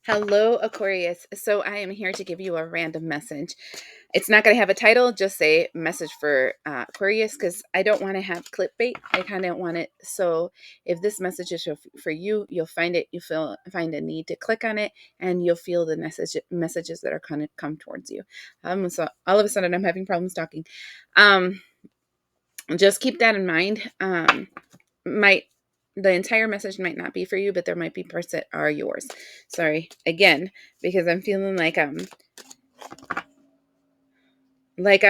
Hello, Aquarius. So I am here to give you a random message. It's not going to have a title, just say message for Aquarius because I don't want to have clickbait. I kind of want it. So if this message is for you, you'll find it, find a need to click on it, and you'll feel the messages that are going to come towards you. So all of a sudden I'm having problems talking. Um, just keep that in mind. Might the entire message might not be for you, but there might be parts that are yours. Sorry again, because I'm feeling like I'm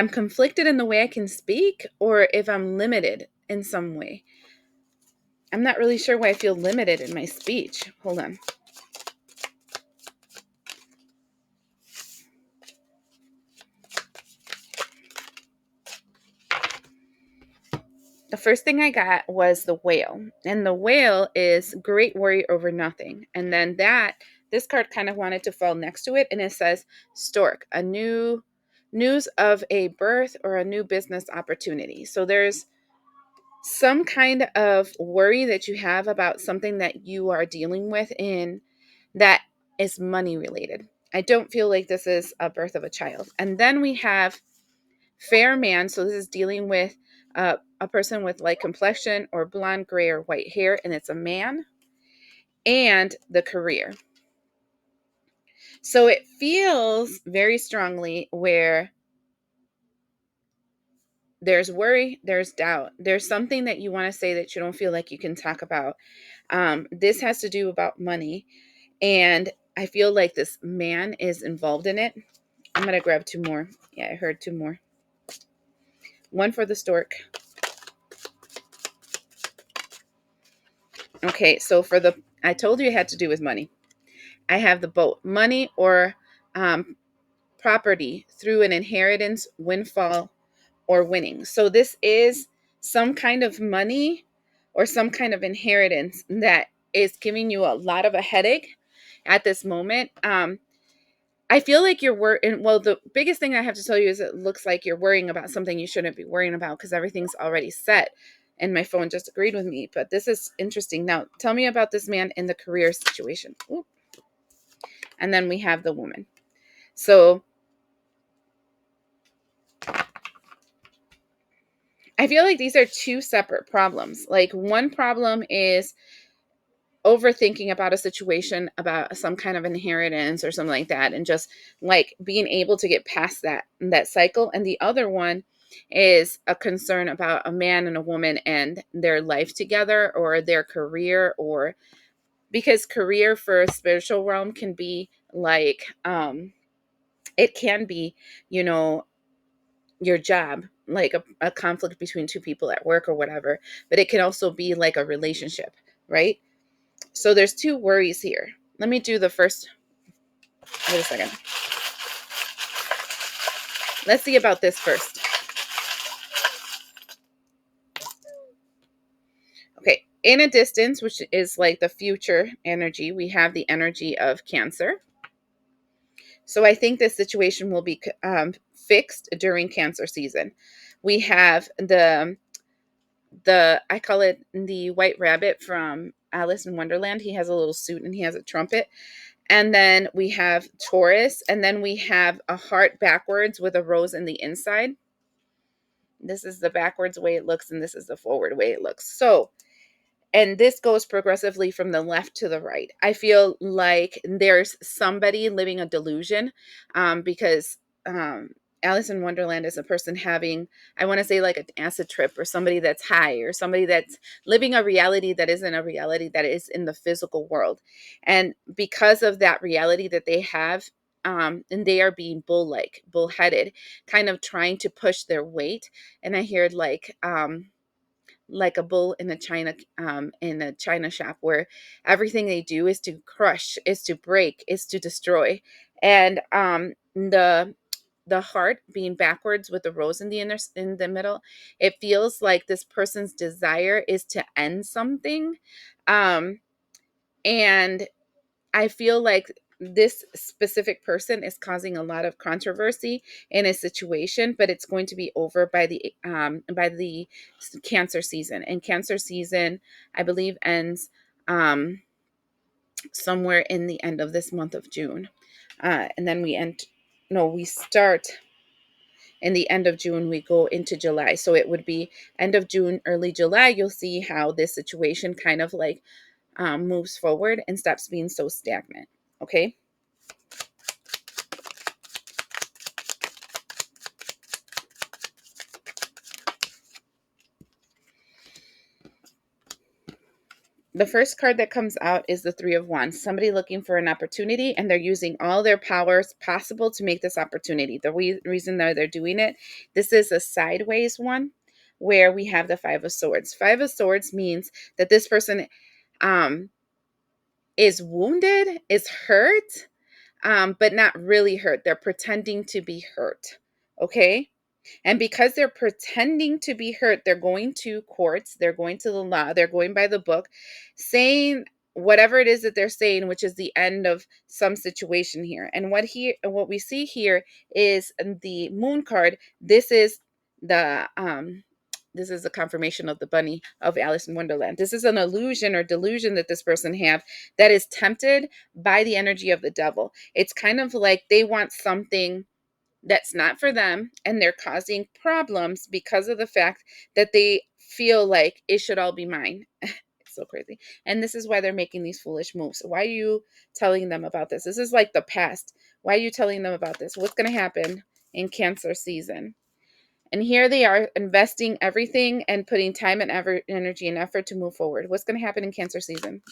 conflicted in the way I can speak, or if I'm limited in some way. I'm not really sure why I feel limited in my speech. Hold on. The first thing I got was the whale. And the whale is great worry over nothing. And then this card kind of wanted to fall next to it. And it says stork, a new news of a birth or a new business opportunity. So there's some kind of worry that you have about something that you are dealing with in that is money related. I don't feel like this is a birth of a child. And then we have fair man. So this is dealing with a person with light complexion or blonde, gray, or white hair, and it's a man. And the career. So it feels very strongly where there's worry, there's doubt, there's something that you want to say that you don't feel like you can talk about. This has to do about money, and I feel like this man is involved in it. I'm gonna grab two more. Yeah, I heard two more. One for the stork. Okay, so I told you it had to do with money. I have the boat, money or um, property through an inheritance, windfall, or winning. So this is some kind of money or some kind of inheritance that is giving you a lot of a headache at this moment. I feel like you're worrying. Well, the biggest thing I have to tell you is it looks like you're worrying about something you shouldn't be worrying about because everything's already set. And my phone just agreed with me. But this is interesting. Now, tell me about this man in the career situation. Ooh. And then we have the woman. So I feel like these are two separate problems. Like one problem is overthinking about a situation, about some kind of inheritance or something like that, and just like being able to get past that cycle. And the other one is a concern about a man and a woman and their life together or their career, or because career for a spiritual realm can be like it can be, you know, your job, like a conflict between two people at work or whatever, but it can also be like a relationship, right? So there's two worries here. Let me do the first. Wait a second. Let's see about this first. Okay. In a distance, which is like the future energy, we have the energy of Cancer. So I think this situation will be fixed during Cancer season. We have the I call it the white rabbit from Alice in Wonderland. He has a little suit and he has a trumpet. And then we have Taurus, and then we have a heart backwards with a rose in the inside. This is the backwards way it looks, and this is the forward way it looks. So, and this goes progressively from the left to the right. I feel like there's somebody living a delusion, because Alice in Wonderland is a person having, I want to say, like an acid trip, or somebody that's high, or somebody that's living a reality that isn't a reality that is in the physical world. And because of that reality that they have, and they are being bullheaded, kind of trying to push their weight. And I hear like a bull in a china shop, where everything they do is to crush, is to break, is to destroy. And the heart being backwards with the rose in the middle, it feels like this person's desire is to end something. um and I feel like this specific person is causing a lot of controversy in a situation, but it's going to be over by the Cancer season. And Cancer season, I believe, ends somewhere in the end of this month of June. And then we start in the end of June, we go into July. So it would be end of June, early July. You'll see how this situation kind of like moves forward and stops being so stagnant. Okay. The first card that comes out is the Three of Wands. Somebody looking for an opportunity, and they're using all their powers possible to make this opportunity. The reason that they're doing it, this is a sideways one where we have the Five of Swords. Five of Swords means that this person um, is wounded, is hurt, but not really hurt. They're pretending to be hurt. Okay. And because they're pretending to be hurt, they're going to courts, they're going to the law, they're going by the book, saying whatever it is that they're saying, which is the end of some situation here. And what we see here is the Moon card. This is a confirmation of the bunny of Alice in Wonderland. This is an illusion or delusion that this person have that is tempted by the energy of the devil. It's kind of like they want something that's not for them, and they're causing problems because of the fact that they feel like it should all be mine. It's so crazy. And this is why they're making these foolish moves. Why are you telling them about this? This is like the past. Why are you telling them about this? What's going to happen in Cancer season? And here they are investing everything and putting time and energy and effort to move forward. What's going to happen in Cancer season?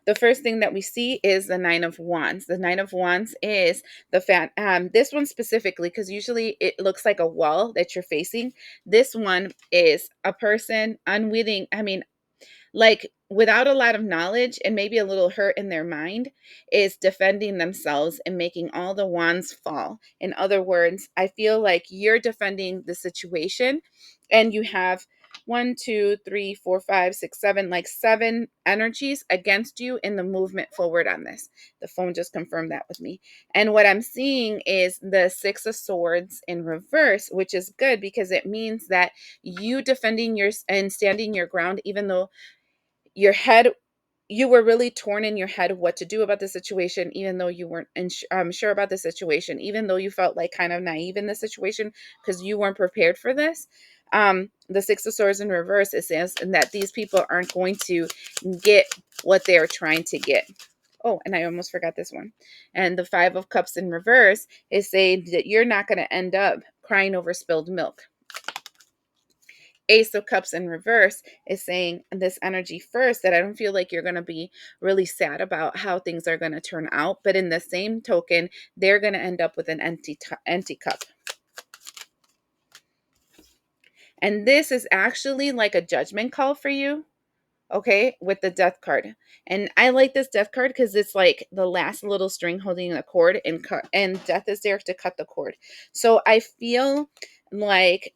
The first thing that we see is the Nine of Wands. The Nine of Wands is the this one specifically, because usually it looks like a wall that you're facing. This one is a person unwitting. I mean, like without a lot of knowledge and maybe a little hurt in their mind, is defending themselves and making all the wands fall. In other words, I feel like you're defending the situation, and you have one, two, three, four, five, six, seven, like seven energies against you in the movement forward on this. The phone just confirmed that with me. And what I'm seeing is the Six of Swords in reverse, which is good because it means that you defending your and standing your ground, even though your head, you were really torn in your head of what to do about the situation, even though you weren't sure about the situation, even though you felt like kind of naive in the situation because you weren't prepared for this. The Six of Swords in reverse, it says that these people aren't going to get what they're trying to get. Oh, and I almost forgot this one. And the Five of Cups in reverse is saying that you're not going to end up crying over spilled milk. Ace of Cups in reverse is saying this energy first, that I don't feel like you're going to be really sad about how things are going to turn out. But in the same token, they're going to end up with an empty cup. And this is actually like a judgment call for you. Okay, with the Death card. And I like this Death card because it's like the last little string holding the cord, and death is there to cut the cord. So I feel like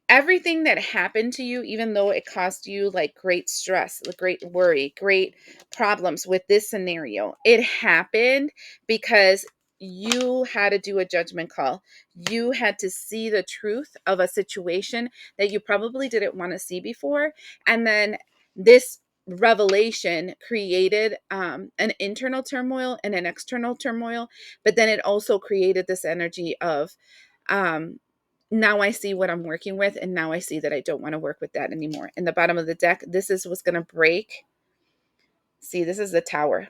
everything that happened to you, even though it caused you like great stress, great worry, great problems with this scenario, it happened because you had to do a judgment call. You had to see the truth of a situation that you probably didn't want to see before. And then this revelation created an internal turmoil and an external turmoil, but then it also created this energy of um, now I see what I'm working with, and now I see that I don't want to work with that anymore. In the bottom of the deck, this is what's going to break. See, this is the Tower.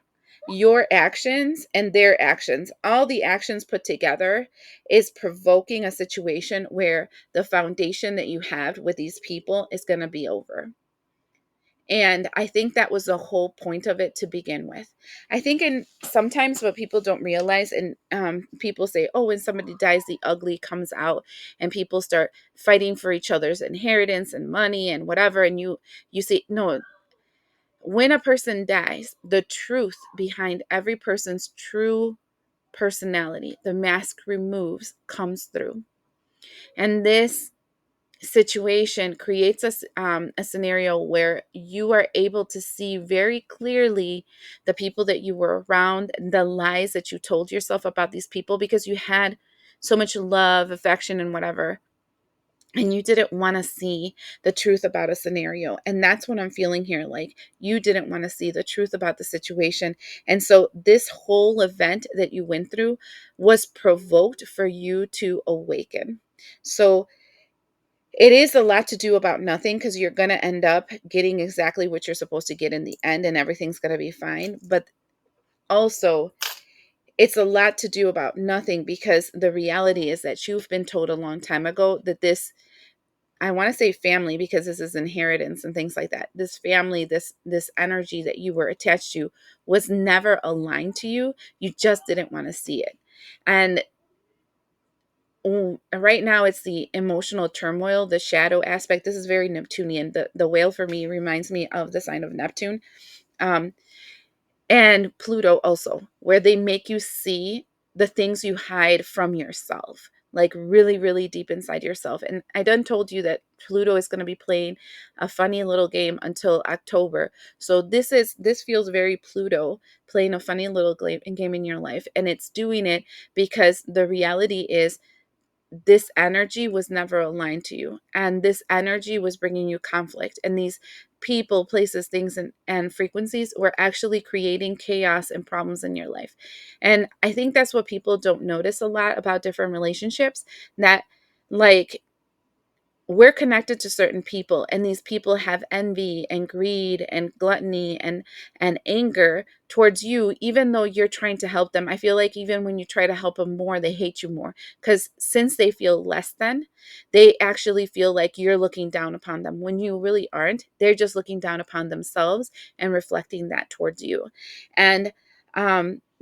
Your actions and their actions, all the actions put together, is provoking a situation where the foundation that you have with these people is going to be over. And I think that was the whole point of it to begin with. I think in sometimes what people don't realize, and people say, oh, when somebody dies, the ugly comes out, and people start fighting for each other's inheritance and money and whatever. And you see, no, when a person dies, the truth behind every person's true personality, the mask removes, comes through. And this situation creates a scenario where you are able to see very clearly the people that you were around, the lies that you told yourself about these people, because you had so much love, affection, and whatever. And you didn't want to see the truth about a scenario. And that's what I'm feeling here. Like you didn't want to see the truth about the situation. And so this whole event that you went through was provoked for you to awaken. So it is a lot to do about nothing, because you're going to end up getting exactly what you're supposed to get in the end, and everything's going to be fine. But also, it's a lot to do about nothing, because the reality is that you've been told a long time ago that this, I want to say family, because this is inheritance and things like that. This family, this energy that you were attached to was never aligned to you. You just didn't want to see it. And right now it's the emotional turmoil, the shadow aspect. This is very Neptunian. The whale for me reminds me of the sign of Neptune. Um, and Pluto also, where they make you see the things you hide from yourself, like really, really deep inside yourself. And I done told you that Pluto is going to be playing a funny little game until October. So this feels very Pluto playing a funny little game in your life, and it's doing it because the reality is this energy was never aligned to you, and this energy was bringing you conflict, and these people, places, things, and frequencies were actually creating chaos and problems in your life. And I think that's what people don't notice a lot about different relationships, that like we're connected to certain people, and these people have envy and greed and gluttony and anger towards you, even though you're trying to help them. I feel like even when you try to help them more, they hate you more, because since they feel less than, they actually feel like you're looking down upon them when you really aren't. They're just looking down upon themselves and reflecting that towards you. And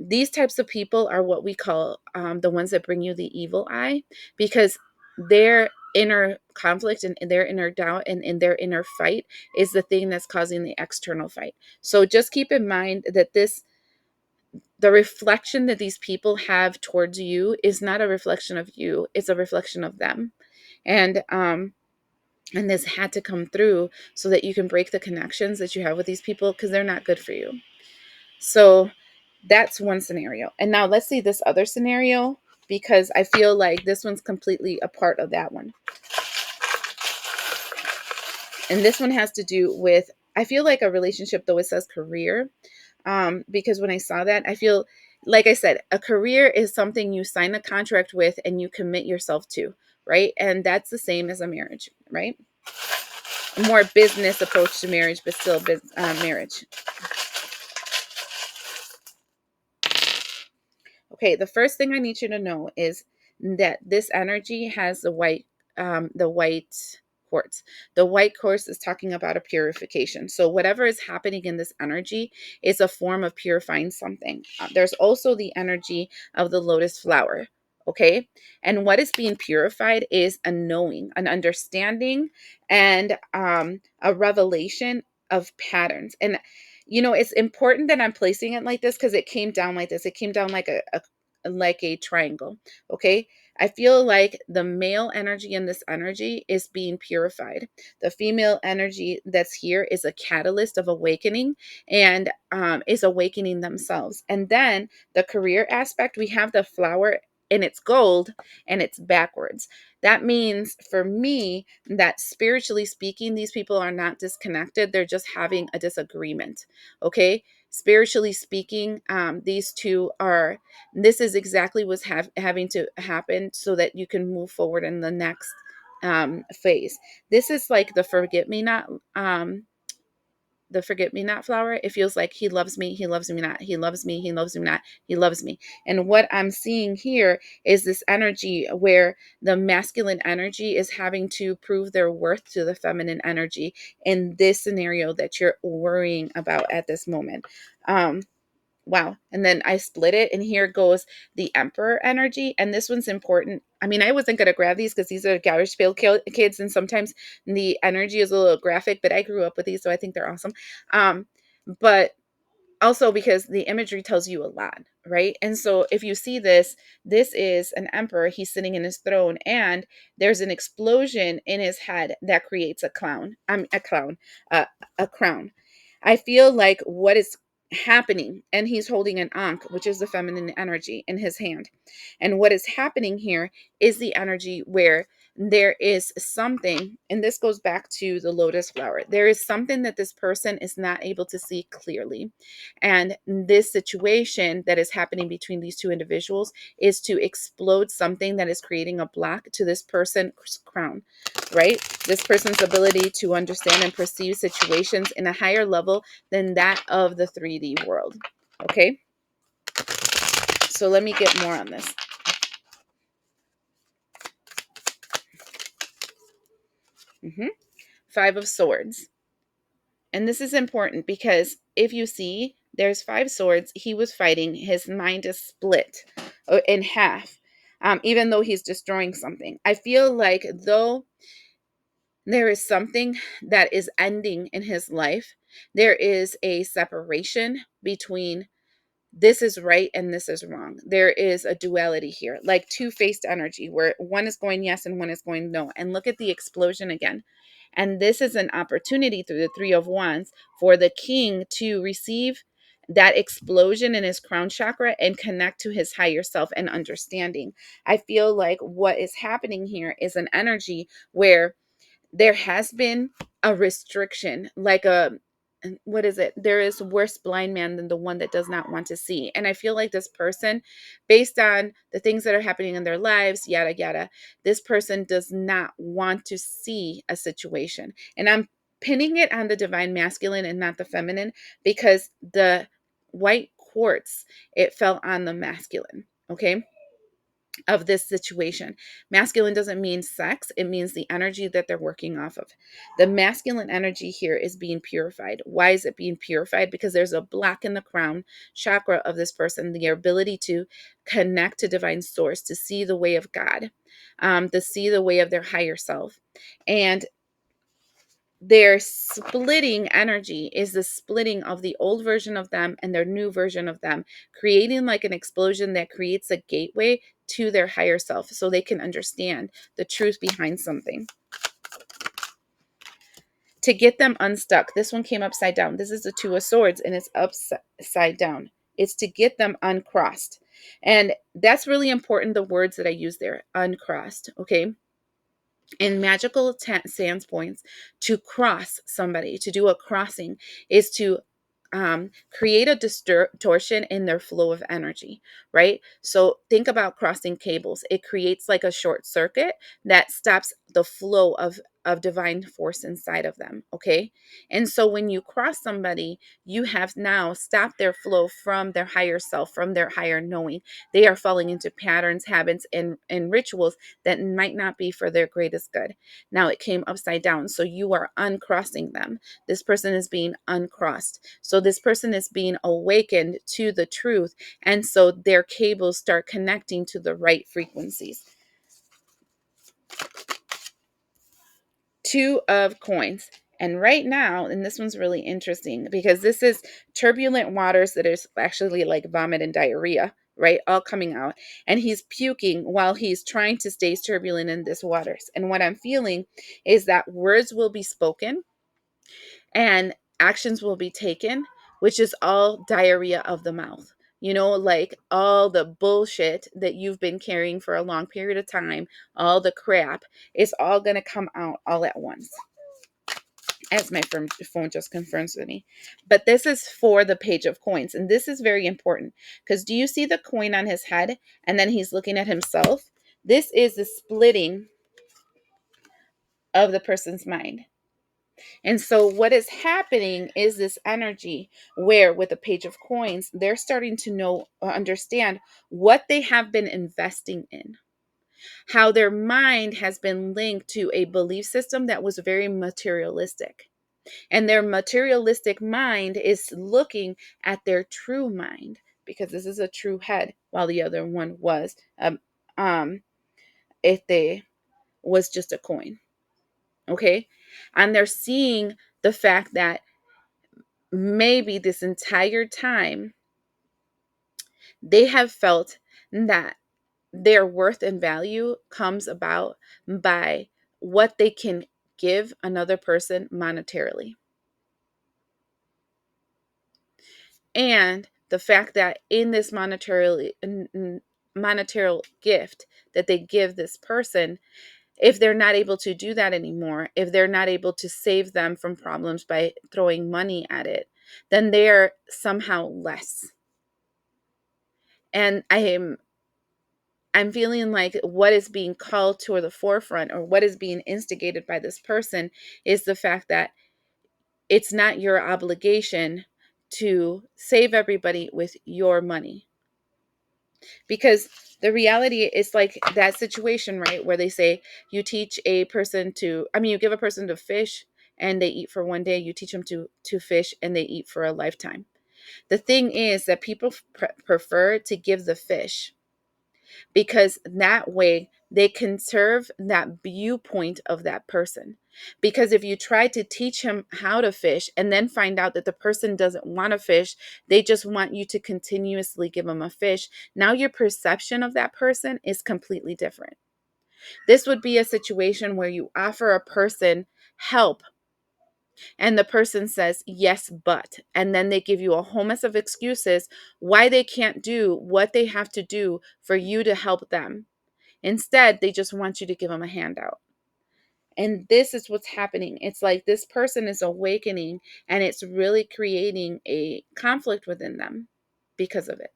these types of people are what we call the ones that bring you the evil eye, because they're inner conflict and their inner doubt and in their inner fight is the thing that's causing the external fight. So just keep in mind that the reflection that these people have towards you is not a reflection of you, it's a reflection of them. And this had to come through so that you can break the connections that you have with these people, because they're not good for you. So that's one scenario. And now let's see this other scenario, because I feel like this one's completely a part of that one. And this one has to do with, I feel like a relationship, though it says career, because when I saw that, I feel, like I said, a career is something you sign a contract with and you commit yourself to, right? And that's the same as a marriage, right? A more business approach to marriage, but still marriage. Okay, the first thing I need you to know is that this energy has the white quartz. The white quartz is talking about a purification. So whatever is happening in this energy is a form of purifying something. There's also the energy of the lotus flower. Okay, and what is being purified is a knowing, an understanding, and a revelation of patterns. And it's important that I'm placing it like this, because it came down like this. It came down like a triangle. Okay. I feel like the male energy in this energy is being purified. The female energy that's here is a catalyst of awakening, and is awakening themselves. And then the career aspect, we have the flower and it's gold and it's backwards. That means for me that spiritually speaking, these people are not disconnected. They're just having a disagreement. Okay. Spiritually speaking, these two are, this is exactly what's having to happen so that you can move forward in the next phase. This is like the forget me not flower. It feels like he loves me, he loves me not, he loves me, he loves me not, he loves me. And what I'm seeing here is this energy where the masculine energy is having to prove their worth to the feminine energy in this scenario that you're worrying about at this moment. Wow. And then I split it, and here goes the emperor energy. And this one's important. I mean, I wasn't going to grab these because these are Garish Pale kids, and sometimes the energy is a little graphic, but I grew up with these, so I think they're awesome. But also because the imagery tells you a lot, right? And so if you see this is an emperor. He's sitting in his throne, and there's an explosion in his head that creates a crown. I feel like what is happening, and he's holding an ankh, which is the feminine energy, in his hand. And what is happening here is the energy where there is something, and this goes back to the lotus flower. There is something that this person is not able to see clearly. And this situation that is happening between these two individuals is to explode something that is creating a block to this person's crown, right? This person's ability to understand and perceive situations in a higher level than that of the 3D world. Okay? So let me get more on this. Mm-hmm. 5 of Swords. And this is important because if you see, there's 5 swords. He was fighting. His mind is split in half, even though he's destroying something. I feel like though there is something that is ending in his life, there is a separation between this is right and this is wrong. There is a duality here, like two-faced energy where one is going yes and one is going no. And look at the explosion again. And this is an opportunity through the 3 of Wands for the king to receive that explosion in his crown chakra and connect to his higher self and understanding. I feel like what is happening here is an energy where there has been a restriction, like a what is it? There is worse blind man than the one that does not want to see. And I feel like this person, based on the things that are happening in their lives, yada yada, this person does not want to see a situation. And I'm pinning it on the divine masculine and not the feminine because the white quartz, it fell on the masculine. Okay, of this situation. Masculine doesn't mean sex, it means the energy that they're working off of. The masculine energy here is being purified. Why is it being purified? Because there's a block in the crown chakra of this person, the ability to connect to divine source, to see the way of God, to see the way of their higher self. And their splitting energy is the splitting of the old version of them and their new version of them, creating like an explosion that creates a gateway to their higher self so they can understand the truth behind something. To get them unstuck, this one came upside down. This is the 2 of Swords and it's upside down. It's to get them uncrossed. And that's really important, the words that I use there, uncrossed, okay? In magical sans points, to cross somebody, to do a crossing, is to create a distortion in their flow of energy, right? So think about crossing cables. It creates like a short circuit that stops the flow of divine force inside of them, okay? And so when you cross somebody, you have now stopped their flow from their higher self, from their higher knowing. They are falling into patterns, habits, and rituals that might not be for their greatest good. Now it came upside down. So you are uncrossing them. This person is being uncrossed. So this person is being awakened to the truth. And so their cables start connecting to the right frequencies. 2 of Coins. And right now, and this one's really interesting because this is turbulent waters that is actually like vomit and diarrhea, right? All coming out. And he's puking while he's trying to stay turbulent in this waters. And what I'm feeling is that words will be spoken and actions will be taken, which is all diarrhea of the mouth. You know, like all the bullshit that you've been carrying for a long period of time, all the crap, is all going to come out all at once. As my phone just confirms with me. But this is for the Page of Coins. And this is very important because do you see the coin on his head? And then he's looking at himself. This is the splitting of the person's mind. And so what is happening is this energy where with the Page of Coins, they're starting to know or understand what they have been investing in, how their mind has been linked to a belief system that was very materialistic. And their materialistic mind is looking at their true mind because this is a true head while the other one was if they was just a coin. Okay? And they're seeing the fact that maybe this entire time they have felt that their worth and value comes about by what they can give another person monetarily. And the fact that in this monetary gift that they give this person, if they're not able to do that anymore, if they're not able to save them from problems by throwing money at it, then they're somehow less. And I'm feeling like what is being called to the forefront, or what is being instigated by this person, is the fact that it's not your obligation to save everybody with your money. Because the reality is like that situation, right, where they say you teach a person to, I mean, you give a person to fish and they eat for one day, you teach them to fish and they eat for a lifetime. The thing is that people prefer to give the fish, because that way they can serve that viewpoint of that person. Because if you try to teach him how to fish and then find out that the person doesn't want to fish, they just want you to continuously give them a fish, now your perception of that person is completely different. This would be a situation where you offer a person help and the person says yes but, and then they give you a whole mess of excuses why they can't do what they have to do for you to help them. Instead, they just want you to give them a handout. And this is what's happening. It's like this person is awakening, and it's really creating a conflict within them because of it.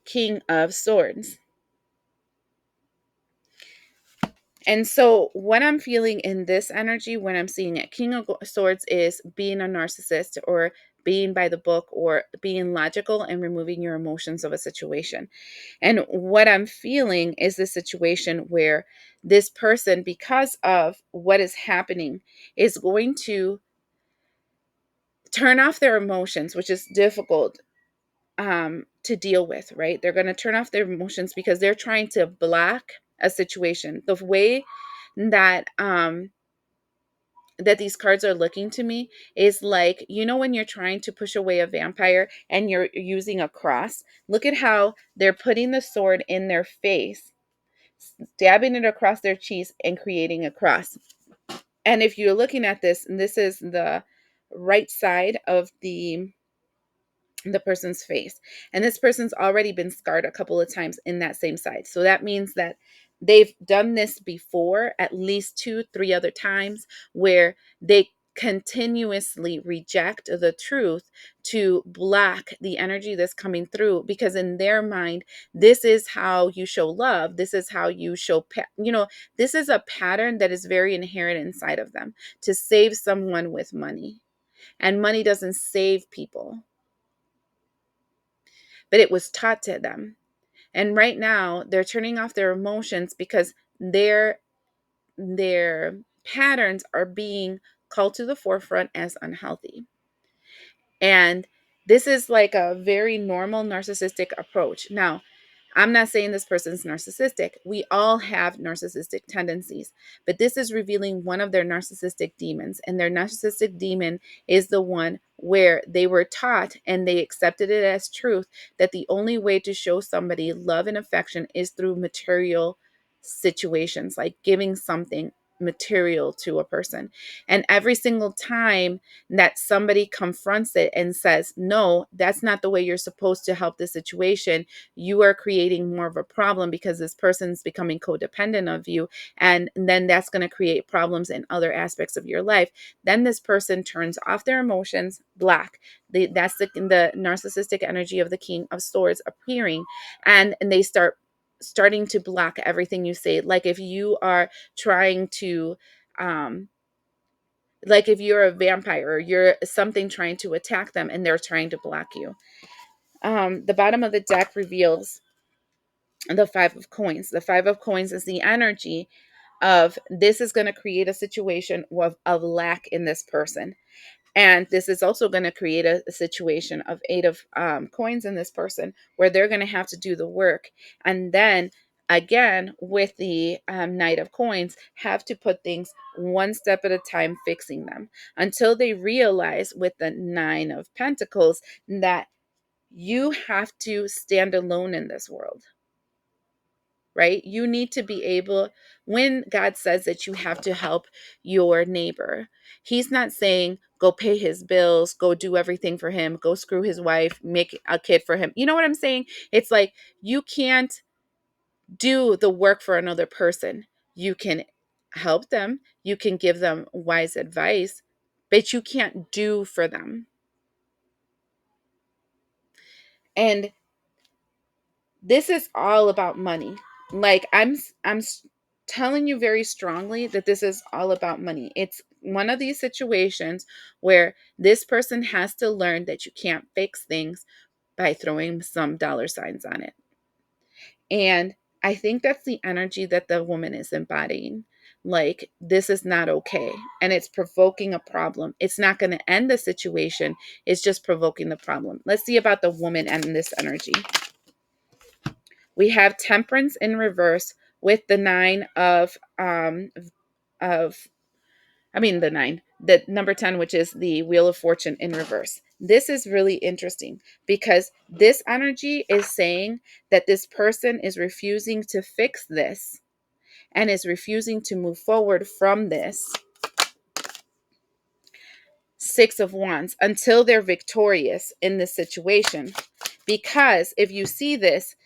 King of Swords. And so, what I'm feeling in this energy when I'm seeing it, King of Swords is being a narcissist, or being by the book, or being logical and removing your emotions of a situation. And what I'm feeling is the situation where this person, because of what is happening, is going to turn off their emotions, which is difficult to deal with, right? They're going to turn off their emotions because they're trying to block a situation. The way that that these cards are looking to me is like, you know, when you're trying to push away a vampire and you're using a cross, look at how they're putting the sword in their face, dabbing it across their cheeks and creating a cross. And if you're looking at this, and this is the right side of the person's face, and this person's already been scarred a couple of times in that same side, so that means that they've done this before at least 2-3 other times, where they continuously reject the truth to block the energy that's coming through, because in their mind, this is how you show love, this is how you show this is a pattern that is very inherent inside of them, to save someone with money. And money doesn't save people, but it was taught to them. And right now they're turning off their emotions because their patterns are being called to the forefront as unhealthy. And this is like a very normal narcissistic approach. Now, I'm not saying this person's narcissistic. We all have narcissistic tendencies, but this is revealing one of their narcissistic demons. And their narcissistic demon is the one where they were taught and they accepted it as truth that the only way to show somebody love and affection is through material situations, like giving something material to a person. And every single time that somebody confronts it and says, no, that's not the way you're supposed to help the situation, you are creating more of a problem, because this person's becoming codependent of you. And then that's going to create problems in other aspects of your life. Then this person turns off their emotions, black. That's the narcissistic energy of the King of Swords appearing. And they starting to block everything you say. Like if you are trying to like if you're a vampire, or you're something trying to attack them and they're trying to block you. The bottom of the deck reveals the Five of Coins. The Five of Coins is the energy of this is going to create a situation of lack in this person. And this is also going to create a situation of Eight of Coins in this person, where they're going to have to do the work. And then again, with the Knight of Coins, have to put things one step at a time, fixing them until they realize with the Nine of Pentacles that you have to stand alone in this world. right? You need to be able, when God says that you have to help your neighbor, he's not saying go pay his bills, go do everything for him, go screw his wife, make a kid for him. You know what I'm saying? It's like you can't do the work for another person. You can help them, you can give them wise advice, but you can't do for them. And this is all about money. Like telling you very strongly that this is all about money. It's one of these situations where this person has to learn that you can't fix things by throwing some dollar signs on it. And I think that's the energy that the woman is embodying. Like, this is not okay. And it's provoking a problem. It's not going to end the situation. It's just provoking the problem. Let's see about the woman and this energy. We have temperance in reverse with the of the number 10, which is the wheel of fortune in reverse. This is really interesting because this energy is saying that this person is refusing to fix this and is refusing to move forward from this Six of Wands until they're victorious in this situation. Because if you see this,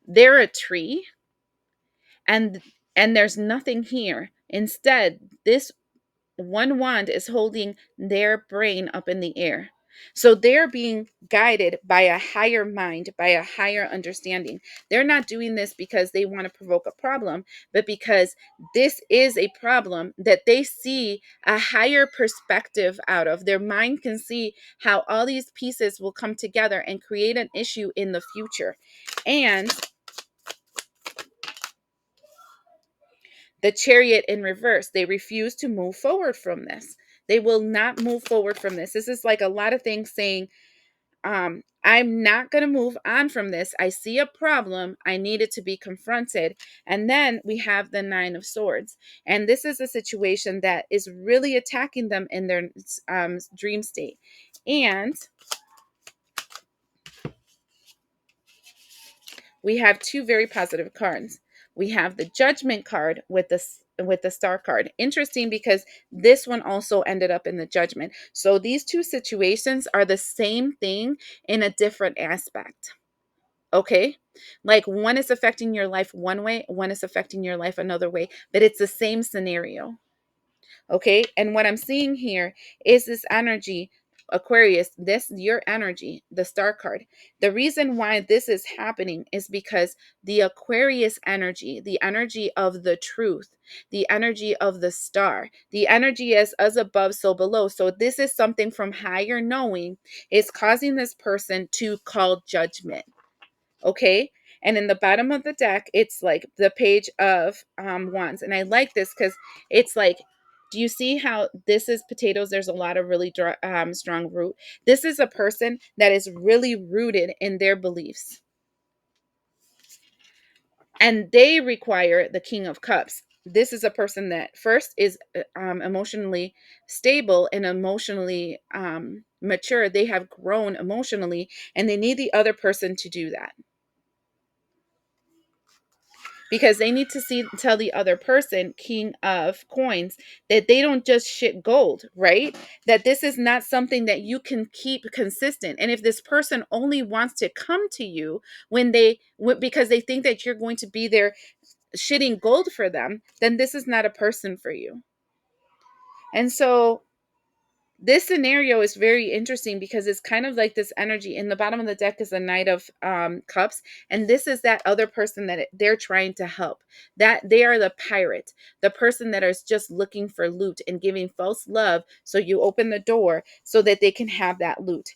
they're a tree and there's nothing here. Instead, this one wand is holding their brain up in the air. So they're being guided by a higher mind, by a higher understanding. They're not doing this because they want to provoke a problem, but because this is a problem that they see a higher perspective out of. Their mind can see how all these pieces will come together and create an issue in the future. And the Chariot in reverse, they refuse to move forward from this. They will not move forward from this. This is like a lot of things saying, I'm not going to move on from this. I see a problem. I need it to be confronted. And then we have the Nine of Swords. And this is a situation that is really attacking them in their dream state. And we have two very positive cards. We have the Judgment card with the Star card. Interesting because this one also ended up in the Judgment. So these two situations are the same thing in a different aspect. Okay? Like one is affecting your life one way, one is affecting your life another way, but it's the same scenario. Okay? And what I'm seeing here is this energy, Aquarius, this your energy, the Star card. The reason why this is happening is because the Aquarius energy, the energy of the truth, the energy of the star, the energy as above, so below. So this is something from higher knowing is causing this person to call judgment. Okay. And in the bottom of the deck, it's like the Page of Wands. And I like this because it's like, do you see how this is potatoes? There's a lot of really strong root. This is a person that is really rooted in their beliefs. And they require the King of Cups. This is a person that first is emotionally stable and emotionally mature. They have grown emotionally and they need the other person to do that. Because they need to tell the other person, King of Coins, that they don't just shit gold, right? That this is not something that you can keep consistent. And if this person only wants to come to you because they think that you're going to be there shitting gold for them, then this is not a person for you. And so this scenario is very interesting because it's kind of like this energy. In the bottom of the deck is the Knight of Cups, and this is that other person that they're trying to help. That they are the pirate, the person that is just looking for loot and giving false love. So you open the door so that they can have that loot.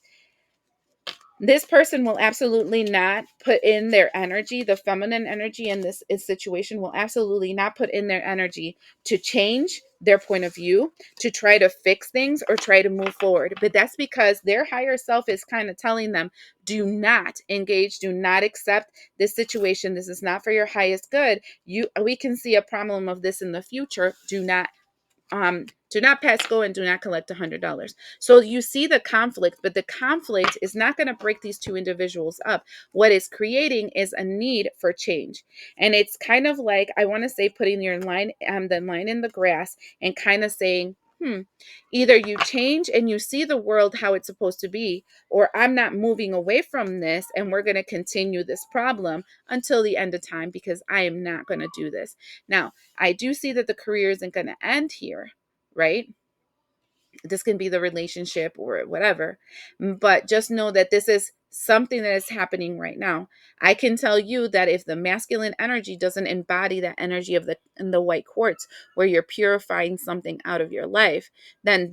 This person will absolutely not put in their energy, the feminine energy in this situation will absolutely not put in their energy to change their point of view, to try to fix things or try to move forward. But that's because their higher self is kind of telling them, do not engage, do not accept this situation. This is not for your highest good. We can see a problem of this in the future. Do not Do not pass go and do not collect $100. So you see the conflict, but the conflict is not going to break these two individuals up. What it's creating is a need for change. And it's kind of like, I want to say, putting your line, the line in the grass and kind of saying, either you change and you see the world how it's supposed to be, or I'm not moving away from this and we're going to continue this problem until the end of time because I am not going to do this. Now, I do see that the career isn't going to end here, right? This can be the relationship or whatever, but just know that this is something that is happening right now. I can tell you that if the masculine energy doesn't embody that energy of the white quartz, where you're purifying something out of your life, then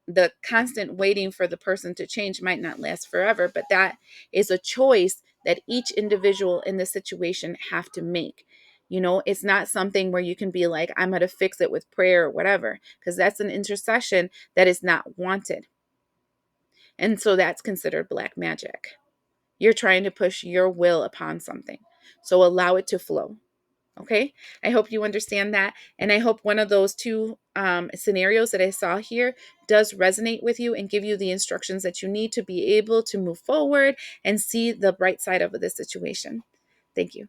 the constant waiting for the person to change might not last forever, but that is a choice that each individual in the situation have to make. It's not something where you can be like, I'm going to fix it with prayer or whatever, because that's an intercession that is not wanted. And so that's considered black magic. You're trying to push your will upon something. So allow it to flow. Okay. I hope you understand that. And I hope one of those two scenarios that I saw here does resonate with you and give you the instructions that you need to be able to move forward and see the bright side of this situation. Thank you.